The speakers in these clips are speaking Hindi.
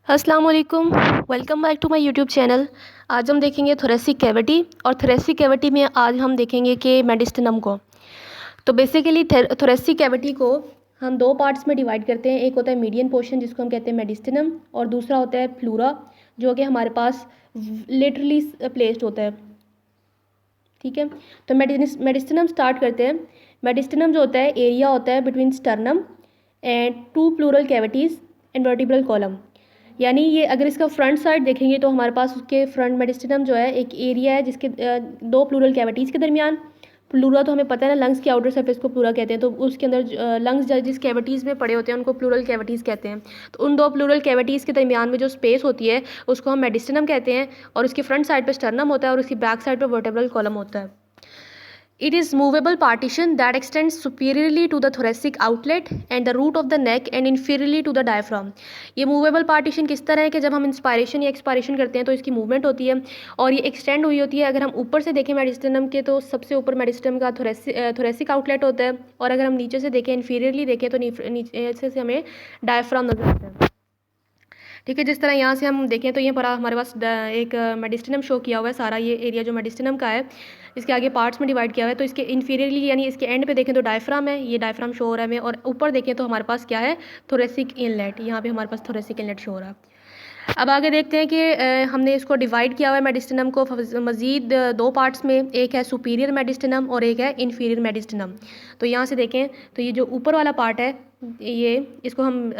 अस्सलाम वालेकुम। Welcome back to my YouTube channel. आज हम देखेंगे थोरेसिक कैविटी और थोरेसिक कैविटी में आज हम देखेंगे कि मेडिस्टिनम को। तो बेसिकली थोरेसिक कैविटी को हम दो पार्ट्स में डिवाइड करते हैं। एक होता है मीडियन पोर्शन जिसको हम कहते हैं मेडिस्टिनम, और दूसरा होता है प्लूरा जो कि हमारे पास लेटरली प्लेस्ड होता है। ठीक है, तो मेडिस्टिनम स्टार्ट करते हैं। मेडिस्टिनम जो होता है एरिया होता है between sternum and two pleural cavities and vertebral column. यानी ये अगर इसका फ्रंट साइड देखेंगे तो हमारे पास उसके फ्रंट मेडिस्टिनम जो है एक एरिया है जिसके दो प्लूरल कैविटीज़ के दरमियान। प्लूरा तो हमें पता है ना, लंग्स की आउटर सरफेस को प्लूरा कहते हैं, तो उसके अंदर लंग्स जिस कैविटीज़ में पड़े होते हैं उनको प्लूरल कैविटीज़ कहते हैं। तो उन दो प्लूरल कैविटीज़ के दरमियान में जो स्पेस होती है उसको हम मेडिस्टिनम कहते हैं, और उसकी फ्रंट साइड पर स्टर्नम होता है और उसकी बैक साइड पर वर्टेब्रल कॉलम होता है। It is movable partition that extends superiorly to the thoracic outlet and the root of the neck and inferiorly to the diaphragm। ये movable partition किस तरह है कि जब हम इंस्पायरेशन या एक्सपायरेशन करते हैं तो इसकी मूवमेंट होती है और ये एक्सटेंड हुई होती है। अगर हम ऊपर से देखें मेडिस्टिनम के तो सबसे ऊपर मेडिस्टिनम का थोरेसिक आउटलेट होता है, और अगर हम नीचे से देखें इन्फीरियरली देखें तो नीचे से हमें डायफ्राम नजर आता है। ठीक है, जिस तरह यहाँ से हम देखें तो ये पर हमारे पास एक मेडिस्टिनम शो किया हुआ है। सारा ये एरिया जो मेडिस्टिनम का है इसके आगे पार्ट्स में डिवाइड किया हुआ है। तो इसके इन्फीरियरली यानी इसके एंड पे देखें तो डायफ्राम है, ये डायफ्राम शो हो रहा है हमें, और ऊपर देखें तो हमारे पास क्या है, थोरेसिक इनलेट। यहाँ पे हमारे पास थोरेसिक इनलेट शो हो रहा है। अब आगे देखते हैं कि हमने इसको डिवाइड किया हुआ है मेडिस्टिनम को मज़ीद दो पार्ट्स में। एक है सुपीरियर मेडिस्टिनम और एक है इन्फीरियर मेडिस्टिनम। तो यहाँ से देखें तो ये जो ऊपर वाला पार्ट है ये इसको हम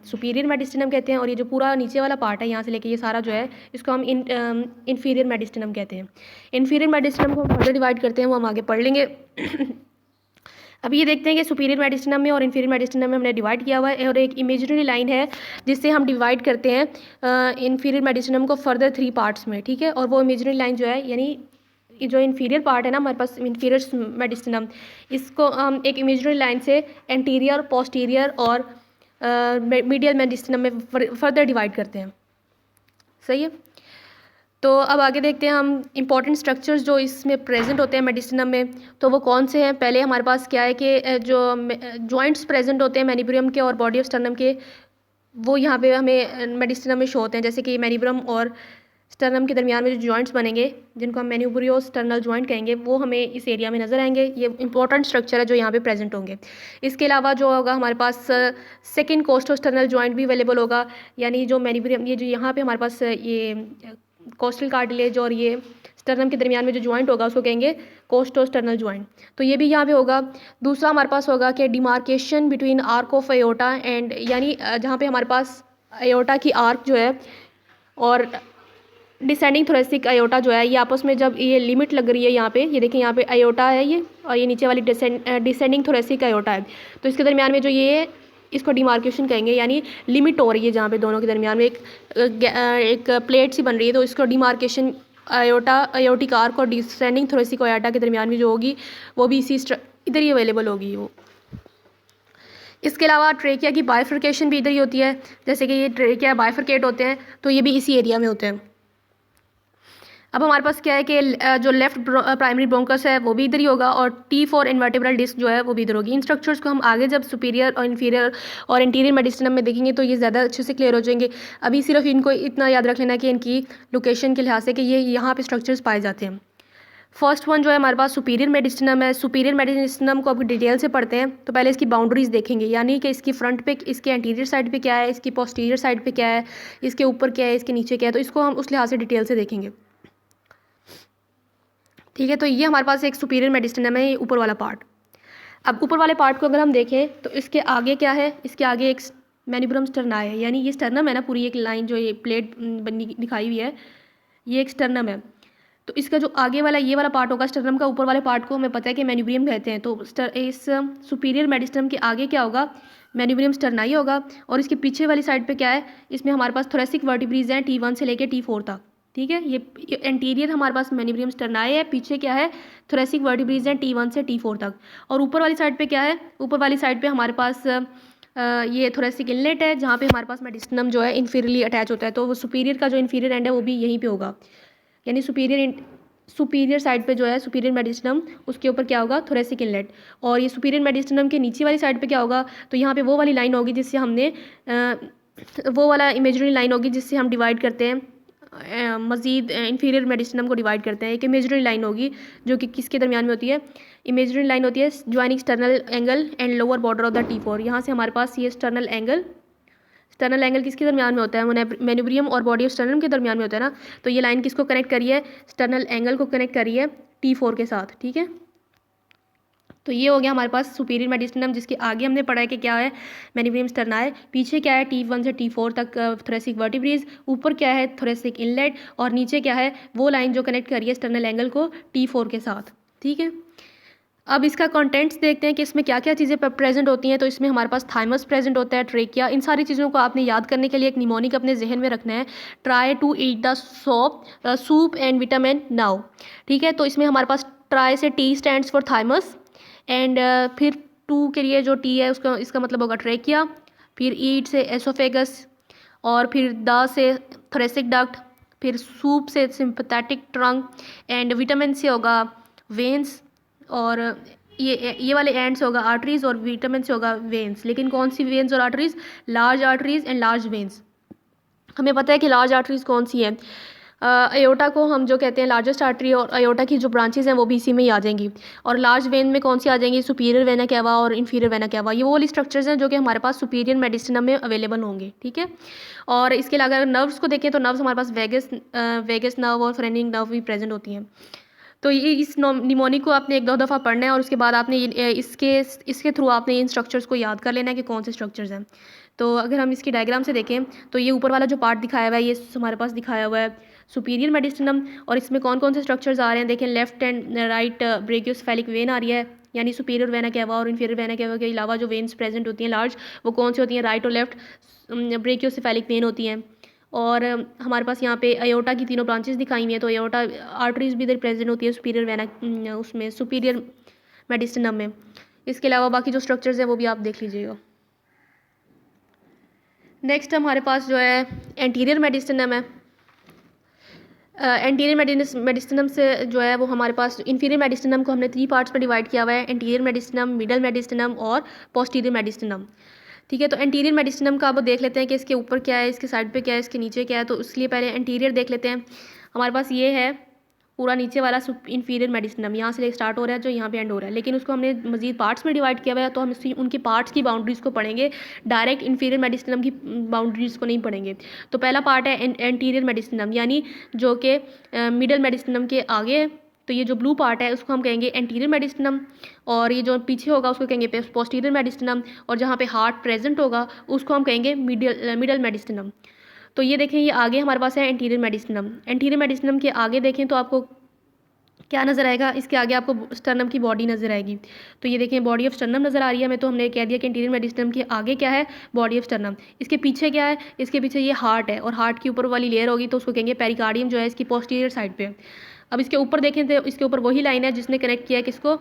सुपीरियर मेडिस्टिनम कहते हैं, और ये जो पूरा नीचे वाला पार्ट है यहाँ से लेके ये सारा जो है इसको हम इन्फीरियर मेडिस्टिनम कहते हैं। इन्फीरियर मेडिस्टिनम को हम फर्दर डिवाइड करते हैं, वो हम आगे पढ़ लेंगे। अब ये देखते हैं कि सुपीरियर मेडिस्टिनम में और इन्फीरियर मेडिस्टिनम में हमने डिवाइड किया हुआ है, और एक इमेजिनरी लाइन है जिससे हम डिवाइड करते हैं इन्फीरियर मेडिस्टिनम को फर्दर 3 पार्ट्स में। ठीक है, और वो इमेजिनरी लाइन जो है यानी जो इन्फीरियर पार्ट है ना हमारे पास इन्फीरियर मेडिस्टिनम, इसको हम एक इमेजिनरी लाइन से एंटीरियर, पोस्टीरियर और मीडियल मेडिस्टिनम में फर्दर डिवाइड करते हैं। सही है, तो अब आगे देखते हैं हम इंपॉर्टेंट स्ट्रक्चर्स जो इसमें प्रेजेंट होते हैं मेडिस्टिनम में, तो वो कौन से हैं। पहले हमारे पास क्या है कि जो जॉइंट्स प्रेजेंट होते हैं मैनिब्रियम के और बॉडी ऑफ स्टर्नम के, वो यहाँ पे हमें मेडिस्टिनम में शो होते हैं। जैसे कि मैनिब्रम और स्टर्नम के दरमियान में जो जॉइंट्स बनेंगे जिनको हम मैन्यूब्रियो स्टर्नल जॉइंट कहेंगे, वो हमें इस एरिया में नज़र आएंगे। ये इंपॉर्टेंट स्ट्रक्चर है जो यहाँ पे प्रेजेंट होंगे। इसके अलावा जो होगा हमारे पास सेकंड कोस्टो स्टर्नल जॉइंट भी अवेलेबल होगा, यानी जो मैनिब्रियम ये जो यहाँ पे हमारे पास ये कोस्टल कार्टिलेज और ये स्टर्नम के दरमियान में जो जॉइंट होगा उसको कहेंगे कोस्टो स्टर्नल जॉइंट, तो ये भी यहाँ पे होगा। दूसरा हमारे पास होगा कि demarcation between arc of aorta and, यानी जहाँ पे हमारे पास एयोटा की आर्क जो है और डिसेंडिंग थोरेसिक अयोटा जो है, ये आपस में जब ये लिमिट लग रही है यहाँ पे, ये देखें यहाँ पे अयोटा है ये, और ये नीचे वाली डिसेंडिंग थोरेसिक अयोटा है, तो इसके दरमियान में जो ये इसको डिमार्केशन कहेंगे, यानी लिमिट हो रही है जहाँ पे दोनों के दरमियान में एक प्लेट सी बन रही है, तो इसको डिमार्केशन अयोटा अयोटिक आर्क और डिसेंडिंग थोरेसिक अयोटा के दरमियान में जो होगी वो भी इसी इधर ही अवेलेबल होगी वो। इसके अलावा ट्रेकिया की बाइफर्केशन भी इधर ही होती है, जैसे कि ये ट्रेकिया बाइफर्केट होते हैं तो ये भी इसी एरिया में होते हैं। अब हमारे पास क्या है कि जो लेफ्ट प्राइमरी ब्रोंकस है वो भी इधर ही होगा, और T4 इन्वर्टिब्रल डिस्क जो है वो भी इधर होगी। इन स्ट्रक्चर्स को हम आगे जब सुपीरियर और इन्फीरियर और इंटीरियर मेडिस्टिनम में देखेंगे तो ये ज़्यादा अच्छे से क्लियर हो जाएंगे। अभी सिर्फ इनको इतना याद रख लेना कि इनकी लोकेशन के लिहाज से कि ये यहाँ पे स्ट्रक्चर्स पाए जाते हैं। फर्स्ट वन जो है हमारे पास सुपीरियर मेडिस्टिनम है। सुपीरियर मेडिस्टिनम को अभी डिटेल से पढ़ते हैं तो पहले इसकी बाउंड्रीज देखेंगे, यानी कि इसकी फ्रंट पे, इसके एंटीरियर साइड पे क्या है, इसकी पोस्टीरियर साइड पे क्या है, इसके ऊपर क्या है, इसके नीचे क्या है, तो इसको हम उस लिहाज से डिटेल से देखेंगे। ठीक है, तो ये हमारे पास एक सुपीरियर मेडिस्टिनम है, ये ऊपर वाला पार्ट। अब ऊपर वाले पार्ट को अगर हम देखें तो इसके आगे क्या है, इसके आगे एक मैनिब्रम स्टर्नाई है, यानी ये स्टर्नम है ना, पूरी एक लाइन जो ये प्लेट बनी दिखाई हुई है ये एक स्टर्नम है। तो इसका जो आगे वाला ये वाला पार्ट होगा स्टर्नम का, ऊपर वाले पार्ट को हमें पता है कि मैन्यूब्रियम कहते हैं। तो इस सुपीरियर मेडिस्टिनम के आगे क्या होगा, मैन्यूब्रियम स्टर्नाई होगा, और इसके पीछे वाली साइड पे क्या है, इसमें हमारे पास थोरेसिक वर्टिब्रीज हैं T1 से लेकर T4 तक। ठीक है, ये एंटीरियर हमारे पास मैन्यूब्रियम स्टर्नाई है, पीछे क्या है, थोरेसिक वर्टिब्रीज हैं T1 से T4 तक, और ऊपर वाली साइड पे क्या है, ऊपर वाली साइड पे हमारे पास ये थोरेसिक इनलेट है जहाँ पे हमारे पास मेडिस्टिनम जो है इन्फीरियरली अटैच होता है। तो वो सुपीरियर का जो इन्फीरियर एंड है वो भी यहीं पे होगा, यानी सुपीरियर साइड पे जो है सुपीरियर मेडिस्टिनम उसके ऊपर क्या होगा, थोरेसिक इनलेट, और ये सुपीरियर मेडिस्टिनम के नीचे वाली साइड पे क्या होगा, तो यहाँ पे वो वाली लाइन होगी जिससे हमने वो वाला इमेजिनरी लाइन होगी जिससे हम डिवाइड करते हैं, मज़ीद इंफीरियर मेडिस्टिनम को डिवाइड करते हैं। एक इमेजिनरी लाइन होगी जो कि किसके दरमियान में होती है, इमेजिनरी लाइन होती है joining sternal angle and lower border of the T4। यहाँ से हमारे पास ये स्टर्नल एंगल किसके दरमियान में होता है, मेनुब्रियम और बॉडी ऑफ स्टर्नम के दरमियान में होता है ना। तो ये लाइन किसको कनेक्ट करी है, स्टर्नल एंगल को कनेक्ट करी है T4 के साथ, ठीक है। तो ये हो गया हमारे पास सुपीरियर मेडिस्टिनम, जिसके आगे हमने पढ़ा है कि क्या है, मेनिब्रियम स्टर्नाई, पीछे क्या है T1 से T4 तक थोरेसिक वर्टिब्रेज, ऊपर क्या है थोरेसिक इनलेट, और नीचे क्या है वो लाइन जो कनेक्ट करी है स्टर्नल एंगल को T4 के साथ, ठीक है। अब इसका कंटेंट्स देखते हैं कि इसमें क्या क्या चीज़ें प्रेजेंट होती हैं। तो इसमें हमारे पास थाइमस प्रेजेंट होता है, ट्रेकिया, इन सारी चीज़ों को आपने याद करने के लिए एक निमोनिक अपने जहन में रखना है, try to eat the soup and vitamin now, ठीक है। तो इसमें हमारे पास ट्राई से T stands for thymus, and फिर 2 के लिए जो T है उसका इसका मतलब होगा ट्रेकिया, फिर ईट से एसोफेगस, और फिर द से थोरेसिक डक्ट, फिर सूप से सिंपैथेटिक ट्रंक, एंड विटामिन से होगा वेन्स, और ये वाले एंड्स होगा आर्टरीज, और विटामिन से होगा वेन्स। लेकिन कौन सी वेन्स और arteries, large arteries and large veins. हमें पता है कि लार्ज आर्टरीज कौन सी हैं, अयोटा को हम जो कहते हैं लार्जेस्ट आर्टरी, और अयोटा की जो ब्रांचेज हैं वो भी इसी में ही आ जाएंगी। और लार्ज वेन में कौन सी आ जाएंगी, सुपीरियर वेना कैवा और इन्फीरियर वेना कैवा। ये वो वाली स्ट्रक्चर्स हैं जो कि हमारे पास सुपीरियर मेडिसिनम में अवेलेबल होंगे, ठीक है। और इसके अलावा अगर नर्व्स को देखें तो नर्व्स हमारे पास वेगस नर्व और फ्रेनिंग नर्व भी प्रेजेंट होती हैं। तो ये इस निमोनिक को आपने 1-2 दफ़ा पढ़ना है, और उसके बाद आपने इसके थ्रू आपने इन स्ट्रक्चर्स को याद कर लेना है कि कौन से स्ट्रक्चर्स हैं। तो अगर हम इसकी डायग्राम से देखें तो ये ऊपर वाला जो पार्ट दिखाया हुआ है ये हमारे पास दिखाया हुआ है सुपीरियर मेडिस्टिनम, और इसमें कौन कौन से स्ट्रक्चर्स आ रहे हैं देखें। Left and right brachiocephalic when आ रही है, यानी सुपीरियर वेना कैवा और इन्फीरियर वेना कैवा के अलावा जो वेन्स प्रेजेंट होती हैं लार्ज, वो कौन सी होती हैं, राइट और लेफ्ट ब्रेकियोसेफेलिक वेन होती हैं। और हमारे पास यहाँ पे अयोटा की तीनों ब्रांचेस दिखाई हुई हैं, तो अयोटा आर्टरीज भी इधर प्रेजेंट होती है सुपीरियर वेना उसमें सुपीरियर मेडिस्टिनम में। इसके अलावा बाकी जो स्ट्रक्चर्स हैं वो भी आप देख लीजिएगा। नेक्स्ट हमारे पास जो है एंटीरियर मेडिस्टिनम है। एंटीरियर मेडिस्टिनम से जो है वो हमारे पास इन्फीरियर मेडिस्टिनम को हमने 3 पार्ट्स में डिवाइड किया हुआ है, एंटीरियर मेडिस्टिनम, मिडल मेडिस्टिनम और पोस्टीरियर मेडिस्टिनम, ठीक है। तो एंटीरियर मेडिस्टिनम का अब देख लेते हैं कि इसके ऊपर क्या है, इसके साइड पे क्या है, इसके नीचे क्या है। तो इसलिए पहले एंटीरियर देख लेते हैं। हमारे पास ये है पूरा नीचे वाला इन्फीरियर मेडिस्टिनम, यहाँ से स्टार्ट हो रहा है जो यहाँ पे एंड हो रहा है, लेकिन उसको हमने मजीद पार्ट्स में डिवाइड किया हुआ है, तो हम उनकी पार्ट्स की बाउंड्रीज़ को पढ़ेंगे, डायरेक्ट इन्फीरियर मेडिस्टिनम की बाउंड्रीज़ को नहीं पढ़ेंगे। तो पहला पार्ट है एंटीरियर मेडिस्टिनम, यानी जो कि मिडल मेडिस्टिनम के आगे है। तो ये जो ब्लू पार्ट है उसको हम कहेंगे एंटीरियर मेडिस्टिनम, और ये जो पीछे होगा उसको कहेंगे पोस्टीरियर मेडिस्टिनम, और जहाँ पे हार्ट प्रेजेंट होगा उसको हम कहेंगे मिडल मेडिस्टिनम। तो ये देखें, ये आगे हमारे पास है एंटीरियर मेडिस्टिनम। एंटीरियर मेडिस्टिनम के आगे देखें तो आपको क्या नज़र आएगा, इसके आगे आपको स्टर्नम की बॉडी नज़र आएगी। तो ये देखें बॉडी ऑफ स्टर्नम नज़र आ रही है हमें, तो हमने कह दिया कि एंटीरियर मेडिस्टिनम के आगे क्या है, बॉडी ऑफ स्टर्नम। इसके पीछे क्या है, इसके पीछे ये हार्ट है, और हार्ट की ऊपर वाली लेयर होगी तो उसको कहेंगे पेरिकार्डियम, जो है इसकी पोस्टीरियर साइड पे। अब इसके ऊपर देखें तो इसके ऊपर वही लाइन है जिसने कनेक्ट किया है किसको,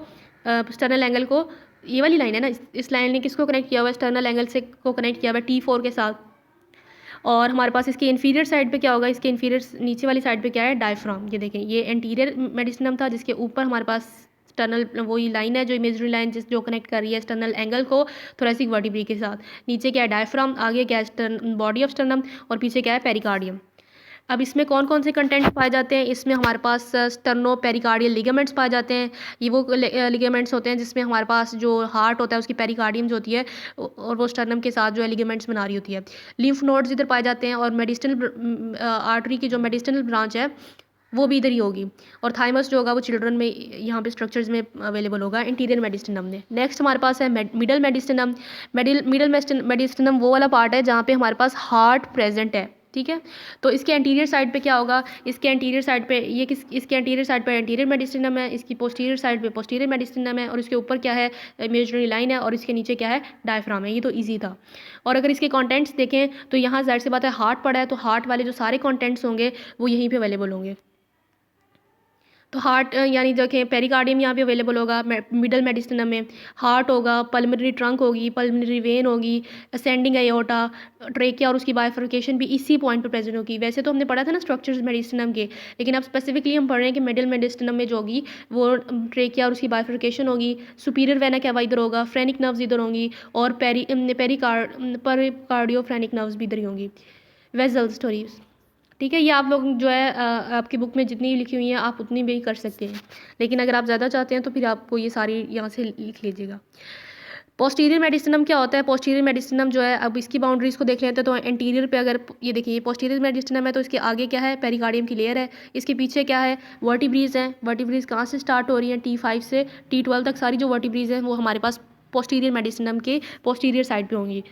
स्टर्नल एंगल को। ये वाली लाइन है ना, इस लाइन ने किसको कनेक्ट किया हुआ है, स्टर्नल एंगल से को कनेक्ट किया हुआ है T4 के साथ। और हमारे पास इसके इन्फीरियर साइड पे क्या होगा, इसके इन्फीरियर नीचे वाली साइड पे क्या है, डायफ्राम। ये देखें, ये एंटीरियर मेडिस्टिनम था जिसके ऊपर हमारे पास स्टर्नल वही लाइन है जो इमेजरी लाइन जो कनेक्ट कर रही है स्टर्नल एंगल को थोरेसिक वर्टिब्रे के साथ। नीचे क्या है, डायफ्राम, आगे क्या है, बॉडी ऑफ स्टर्नम, और पीछे क्या है, पेरिकार्डियम। अब इसमें कौन कौन से कंटेंट्स पाए जाते हैं, इसमें हमारे पास स्टर्नो पेरिकार्डियल लिगामेंट्स पाए जाते हैं। ये वो लिगामेंट्स होते हैं जिसमें हमारे पास जो हार्ट होता है उसकी पेरिकार्डियम जो होती है और वो स्टर्नम के साथ जो है लिगामेंट्स बना रही होती है। लिम्फ नोड्स इधर पाए जाते हैं, और मेडिस्टल आर्टरी की जो मेडिस्टल ब्रांच है वो भी इधर ही होगी। और थाइमस जो होगा वो चिल्ड्रन में यहाँ पे स्ट्रक्चर्स में अवेलेबल होगा एंटीरियर मेडिस्टिनम में। नेक्स्ट हमारे पास है मिडल मेडिस्टिनम। मिडल मेडिस्टिनम वो वाला पार्ट है जहाँ पे हमारे पास हार्ट प्रेजेंट है, ठीक है। तो इसके एंटीरियर साइड पे क्या होगा, इसके एंटीरियर साइड पे इसके एंटीरियर साइड पे एंटीरियर मेडिस्टिनम है, इसकी पोस्टीरियर साइड पे पोस्टीरियर मेडिस्टिनम है, और इसके ऊपर क्या है, इमेजिनरी लाइन है, और इसके नीचे क्या है, डायफ्राम है। ये तो इजी था। और अगर इसके कंटेंट्स देखें तो यहाँ जाहिर सी बात है हार्ट पड़ा है, तो हार्ट वाले जो सारे कंटेंट्स होंगे वो यहीं पर अवेलेबल होंगे। तो हार्ट यानी देखें पेरिकार्डियम यहाँ पे अवेलेबल होगा मिडल मेडिस्टिनम में, हार्ट होगा, पल्मोनरी ट्रंक होगी, पल्मोनरी वेन होगी, असेंडिंग एयोर्टा, ट्रेकिया और उसकी बाइफर्केशन भी इसी पॉइंट पर प्रेजेंट होगी। वैसे तो हमने पढ़ा था ना स्ट्रक्चर्स मेडिस्टिनम के, लेकिन अब स्पेसिफिकली हम पढ़ रहे हैं कि मिडल मेडिस्टिनम में जो होगी वो ट्रेकिया और उसकी बाइफर्केशन होगी, सुपीरियर वेना कैवा इधर होगा, फ्रेनिक नर्व्स इधर होंगी और पेरिकार्डियोफ्रेनिक नर्व्स भी इधर ही होंगी। वेजल स्टोरीज, ठीक है, ये आप लोग जो है आपकी बुक में जितनी लिखी हुई हैं आप उतनी भी कर सकते हैं, लेकिन अगर आप ज़्यादा चाहते हैं तो फिर आपको ये सारी यहाँ से लिख लीजिएगा। पोस्टीरियर मेडिस्टिनम क्या होता है? पोस्टीरियर मेडिस्टिनम जो है, अब इसकी बाउंड्रीज को देख लेते हैं। तो एंटीरियर पे अगर ये देखिए पोस्टीरियर मेडिस्टिनम है तो इसके आगे क्या है? पेरिकार्डियम की लेयर है। इसके पीछे क्या है? वर्टिब्रीज हैं। वर्टिब्रीज कहाँ से स्टार्ट हो रही हैं? T5 से T12 तक सारी जो वर्टिब्रीज हैं वो हमारे पास पोस्टीरियर मेडिस्टिनम के पोस्टीरियर साइड पे होंगी,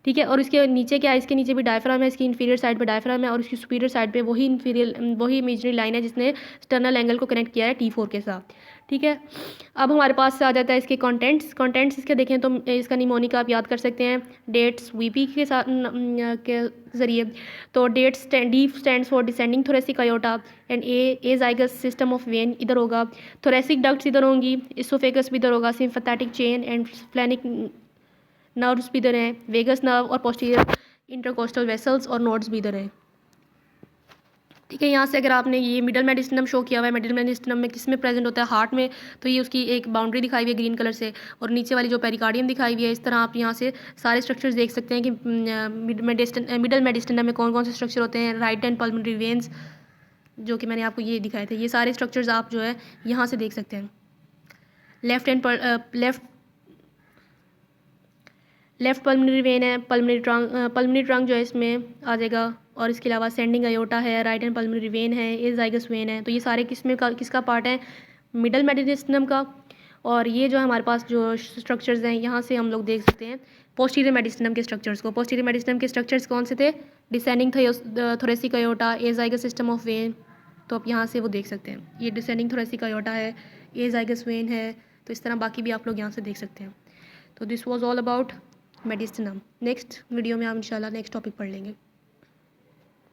ठीक है। और इसके नीचे क्या है? इसके नीचे भी डायफ्राम है, इसकी इंफीरियर साइड पे डायफ्राम है और इसकी सुपीरियर साइड पे वही इमेजिनरी लाइन है जिसने स्टर्नल एंगल को कनेक्ट किया है T4 के साथ, ठीक है। अब हमारे पास से आ जाता है इसके कंटेंट्स इसके देखें तो इसका निमोनिक आप याद कर सकते हैं डेट्स VP के साथ के ज़रिए। तो that's D stands for descending thoracic aorta and azygos system of vein इधर होगा, थोरेसिक डक्ट्स इधर होंगी, इसोफेगस भी इधर होगा, सिम्फेथेटिक चेन एंड फ्लेनिक नर्व्स भी इधर हैं, वेगस नर्व और पोस्टीरियर इंटरकोस्टल वेसल्स और नोड्स भी इधर हैं, ठीक है। यहाँ से अगर आपने ये मिडल मेडिस्टिनम शो किया हुआ है, मिडल मेडिस्टिनम में किस में प्रेजेंट होता है? हार्ट में। तो ये उसकी एक बाउंड्री दिखाई हुई है ग्रीन कलर से और नीचे वाली जो पेरिकार्डियम दिखाई हुई है। इस तरह आप यहाँ से सारे स्ट्रक्चर्स देख सकते हैं कि मिडल मेडिस्टिनम में कौन कौन से स्ट्रक्चर होते हैं। राइट एंड पल्मोनरी वेन्स जो कि मैंने आपको ये दिखाए थे, ये सारे स्ट्रक्चर्स आप जो है यहाँ से देख सकते हैं। लेफ्ट पल्मोनरी वेन है, पल्मोनरी ट्रंक जो है इसमें आ जाएगा और इसके अलावा सेंडिंग अयोटा है, राइट एंड पल्मोनरी वेन है, ए जाइगस वेन है। तो ये सारे किसका पार्ट है? मिडल मेडिस्टिनम का। और ये जो हमारे पास जो स्ट्रक्चर्स हैं यहाँ से हम लोग देख सकते हैं पोस्टीरियर मेडिस्टिनम के स्ट्रक्चर्स को। पोस्टीरियर मेडिस्टिनम के स्ट्रक्चर्स कौन से थे? Descending thoracic aorta, azygos system of vein. तो आप यहाँ से वो देख सकते हैं, ये डिसेंडिंग थोरेसिक अयोटा है, ए जाइगस वेन है। तो इस तरह बाकी भी आप लोग यहाँ से देख सकते हैं। तो this was all about mediastinum. Next video में हम इंशाल्लाह नेक्स्ट टॉपिक पढ़ लेंगे।